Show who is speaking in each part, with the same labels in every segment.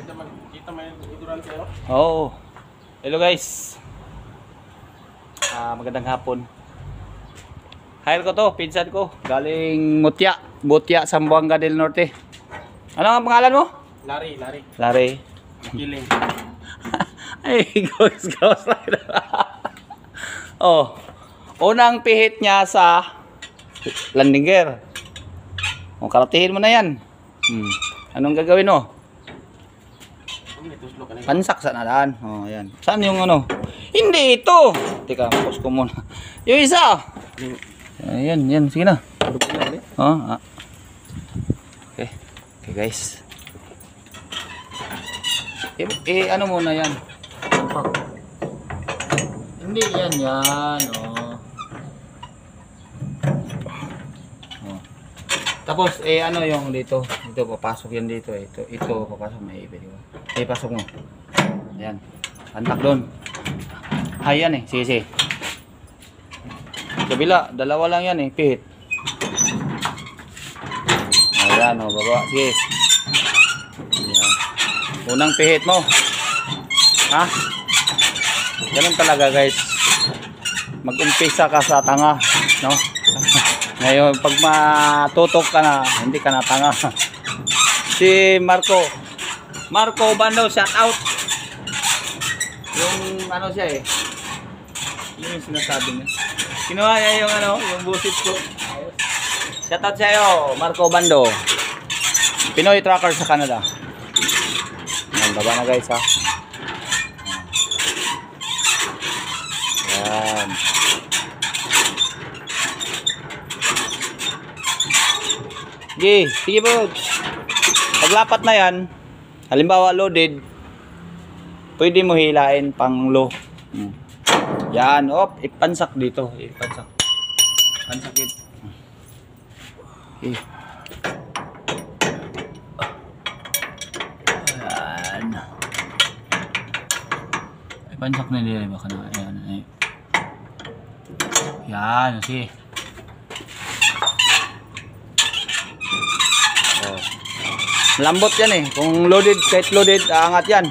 Speaker 1: Kita may hidran kayo?
Speaker 2: Oo. Hello guys. Magandang hapon. Hire ko to, pinsan ko. Galing Mutya. Mutya, Zamboanga del Norte. Ano ang pangalan mo?
Speaker 1: Lari.
Speaker 2: Lari.
Speaker 1: Kiling.
Speaker 2: Ay, ghost. Oh. Unang pihit niya sa landing gear. O, karatihin mo na yan. Anong gagawin mo? Pansak sa nadaan. Oh, ayan. Saan yung ano? Hindi ito. Teka, pause ko muna. Yung isa. Ayan. Sige na. Oh, Okay. Okay, guys. Ano muna yan? Hindi yan. Oh. Tapos ano yung dito papasok yan dito ito papasok may ibig pasok mo. Ayan. Antak doon. Ayan sige. Kabila, dalawa lang yan pihit. Ayan baba. Sige. Ayan. Unang pihit mo. Ha? Ganun talaga guys. Mag-umpisa ka sa tanga, no? Ngayon, pag matutok ka na, hindi ka na tanga. Si Marco Bando, shout out. Yung ano siya yung sinasabi niya. Kinuha niya yung busit ko. Shout out sa'yo, Marco Bando. Pinoy trucker sa Canada. Ayan, baba na guys ha. Ayan. Sige po. Paglapat na yan, halimbawa loaded, pwede mo hilain pang low. Yan, ipansak dito. Pansak it. Ayan. Ipansak na nila baka na. Ayan. Yan, sige. Lambot yan kung loaded, kahit loaded, aangat yan.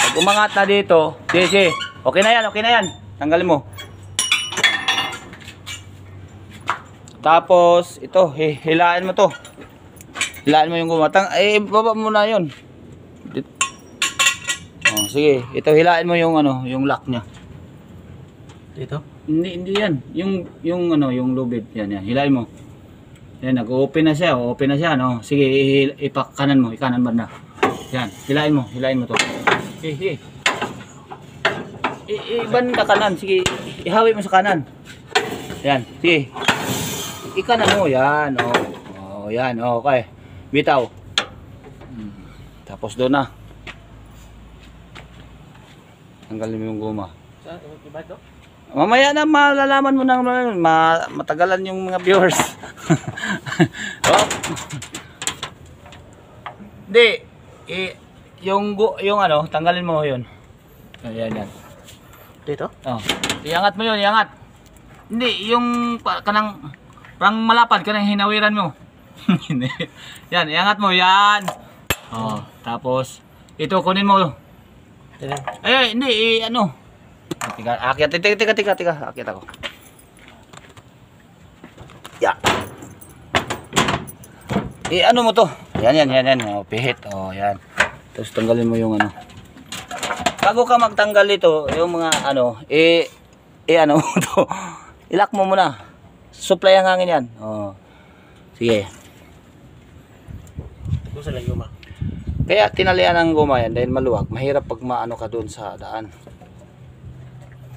Speaker 2: Pag umangat na dito, sige. Okay na yan. Tanggalin mo. Tapos, ito, hilain mo to. Hilain mo yung gumatang. Baba mo na yun. Sige, ito hilain mo yung yung lock nya.
Speaker 1: Dito?
Speaker 2: Hindi yan. Yung loaded, yan. Hilain mo. Yan, nag-open na siya, no. Sige, ipakanan mo, ikanan banda. Yan, hilain mo to. Sige. Banda kanan, sige. Ihawi mo sa kanan. Yan, sige. Ikanan mo, yan, yan, okay. Bitaw. Tapos doon na. Tanggalin mo yung guma.
Speaker 1: Saan? Iba ito?
Speaker 2: Mamaya na malalaman mo na matagalan yung mga viewers. Hindi. Yung tanggalin mo yun. Ayan.
Speaker 1: Dito?
Speaker 2: Iangat mo yun, iangat. Hindi, yung parang malapad ka nang hinawiran mo. Yan, iangat mo, yan. Tapos, ito kunin mo. Hindi, Akyat, tika. Akyat ako. Ya. Ano mo to? Yan. Pihit. Yan. Tapos tanggalin mo yung Bago ka magtanggal ito, yung mga mo to. Ilak mo muna. Supply ang hangin yan. Sige.
Speaker 1: Gusto lang guma.
Speaker 2: Kaya tinalian ang guma yan dahil maluwag. Mahirap pag maano ka doon sa daan.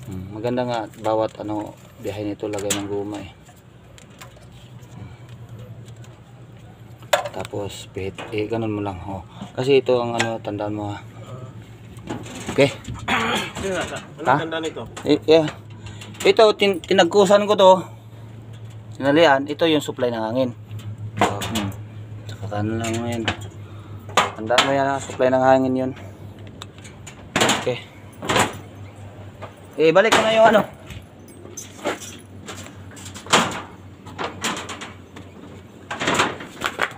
Speaker 2: Maganda nga bawat biyahe nito lagay ng guma Tapos pihit, ganun mo lang kasi ito ang tandaan mo ha. Okay.
Speaker 1: Anong tanda nito?
Speaker 2: Ito tinagkusan ko to. Sinalian, ito yung supply ng hangin. Tsaka lang mo yan. Tandaan mo yan ha, supply ng hangin yun. Okay. Balik ko na yung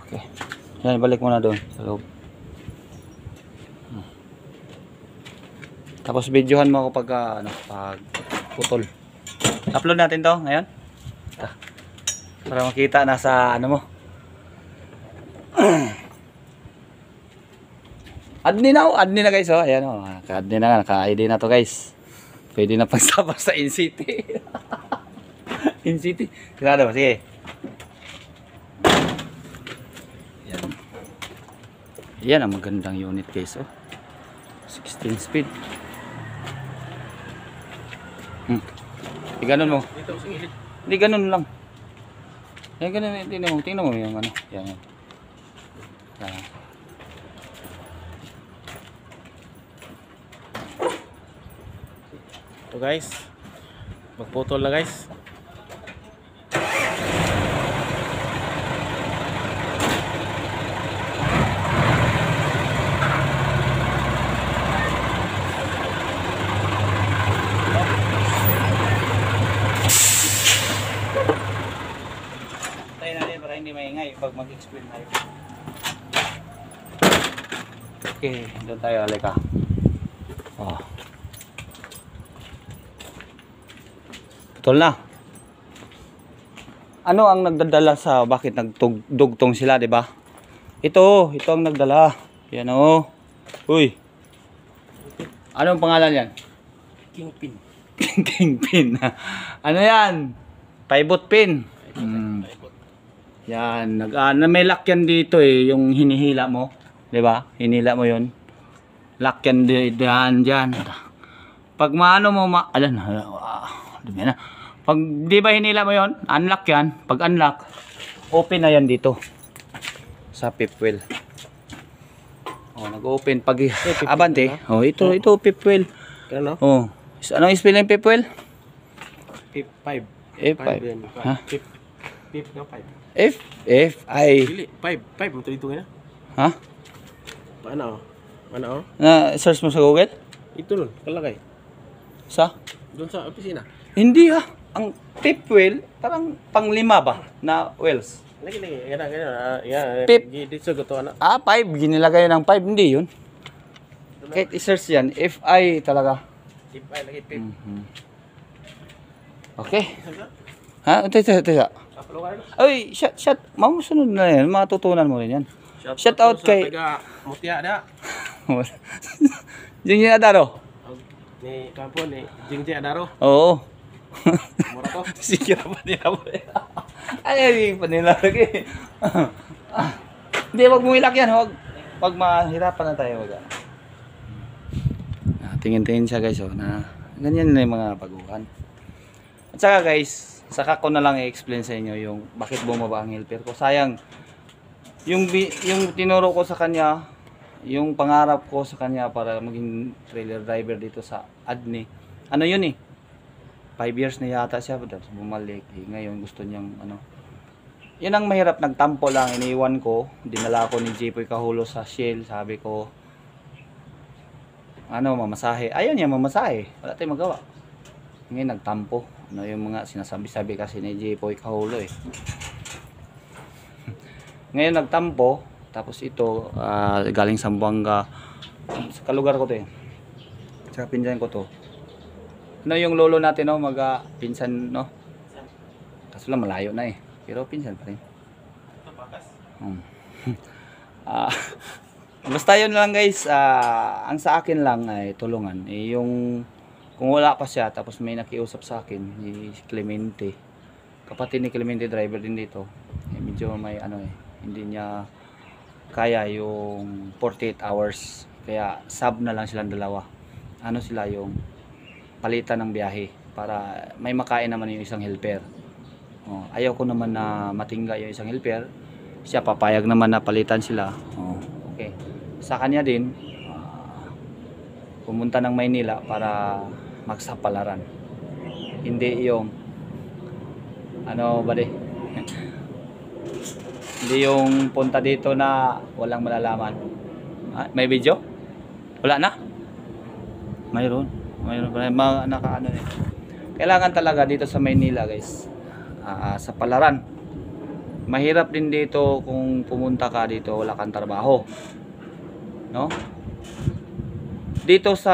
Speaker 2: Okay. Yan, balik mo na doon sa loob. Tapos videohan mo ako pag pag putol. Upload natin to ngayon. Para makita na sa ano mo. Admin na guys, oh. Ayan, oh. Naka-admin na, naka-ID na to guys. Pwede na pagsama sa InCity. InCity. Sigurado ba? Sige. Yan. Yan ang magandang unit guys, oh. 16 speed. Ganun mo.
Speaker 1: Dito, singilid.
Speaker 2: Hindi, ganun lang. Yan, ganun. Tingnan mo yung ano. Yan. Yan.
Speaker 1: Ito guys. Magputol na guys.
Speaker 2: Tayo natin para hindi maingay pag mag-explain tayo. Okay, doon tayo. Halika. Oh. Putol na. Ano ang nagdadala sa bakit nagdugtong sila, 'di ba? Ito ang nagdala. Yan oh. Uy. Anong pangalan 'yan?
Speaker 1: Kingpin.
Speaker 2: Kingpin. Ano 'yan? Pivot pin. Yan, may lock yan dito eh, yung hinihila mo, 'di ba? Hinila mo 'yon. Lock yan diyan. Pag maano mo dumi na. Pag di ba hinila mo 'yon, unlock yan. Pag unlock, open na yan dito sa fifth wheel. Oh, nag-open pag abante. Oh, ito fifth wheel.
Speaker 1: Ano?
Speaker 2: Oh. Anong spelling fifth wheel?
Speaker 1: F5.
Speaker 2: F5. Ha?
Speaker 1: F na 5.
Speaker 2: F-I.
Speaker 1: Dili, 5 mo dito na.
Speaker 2: Ha?
Speaker 1: Paano? Ano?
Speaker 2: Na search mo sa Google?
Speaker 1: Ito nun, kalagay.
Speaker 2: Sa?
Speaker 1: Doon sa opisina.
Speaker 2: Hindi ha. Ang fifth wheel, parang panglima ba na wheels?
Speaker 1: Lagi. Yan.
Speaker 2: Pip.
Speaker 1: Dito ko to, ano?
Speaker 2: 5. Ginilagay ng 5. Hindi yun. Kahit i-search yan, F-I talaga.
Speaker 1: F5 lagi, Pip.
Speaker 2: Okay. Ha? Ito. Ay, shut. Mamusunod na yan. Matutunan mo rin yan. Shout out kay
Speaker 1: Mutya da.
Speaker 2: Jingjing Adaro.
Speaker 1: Ni kampon ni Jingjing Adaro.
Speaker 2: Oo.
Speaker 1: Mura to.
Speaker 2: Sige pa nila mo. Ay, panila lagi. Hindi, wag mo ilak yan. Wag mahirapan na tayo. Tingin-tingin siya guys. Oh, na ganyan na yung mga baguhan. At saka guys, saka ko na lang i-explain sa inyo yung bakit bumaba ang helper ko. Sayang, yung tinuro ko sa kanya, yung pangarap ko sa kanya para maging trailer driver dito sa Adni. Ano yun eh? 5 years na yata siya. Bumalik. Ngayon gusto niyang ano. Yun ang mahirap. Nagtampo lang. Iniwan ko. Dinala ko ni Jepoy Kahulo sa Shell. Sabi ko, mamasahe. Ayaw niya mamasahe. Wala tayong magawa. Ngayon nagtampo. Ano yung mga sinasabi-sabi kasi ni Jepoy Kahulo eh. Ngayon nagtampo. Tapos ito, galing Zamboanga. Sa kalugar ko to eh. Sa pinsan ko to. Ano yung lolo natin no? Pinsan no? Kaso lang malayo na eh. Pero pinsan pa rin. Basta yun lang guys. Ang sa akin lang ay tulungan. Yung kung wala pa siya tapos may nakiusap sa akin si Clemente. Kapatid ni Clemente driver din dito. Medyo may hindi niya kaya yung 48 hours. Kaya sub na lang silang dalawa. Sila yung palitan ng biyahe para may makain naman yung isang helper. Ayaw ko naman na matingga yung isang helper. Siya papayag naman na palitan sila. Okay. Sa kanya din pumunta ng Maynila para magsapalaran. Hindi yung hindi yung punta dito na walang malalaman. May video? Wala na? Mayroon pa nakaano eh. Kailangan talaga dito sa Maynila guys. Sa palaran. mahirap din dito kung pumunta ka dito wala kang trabaho. No? Dito sa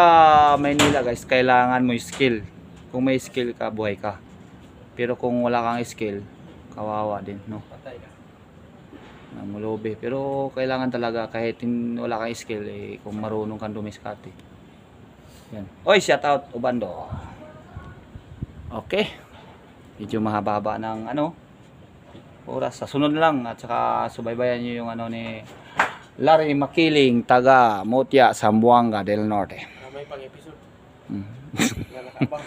Speaker 2: Maynila guys, kailangan mo skill. Kung may skill ka, buhay ka. Pero kung wala kang skill, kawawa din, no?
Speaker 1: Patay ka.
Speaker 2: Namulubi. Pero kailangan talaga kahit wala kang skill, eh, kung marunong kang dumiskarte. Yan. Oy, shout out Ubando. Okay. Medyo mahaba-haba ng oras. Sa sunod lang at saka subaybayan niyo yung ni Larry Makiling, taga Mutya, Zamboanga del Norte.
Speaker 1: May pang-episode.
Speaker 2: Mm.
Speaker 1: Nga nakabang.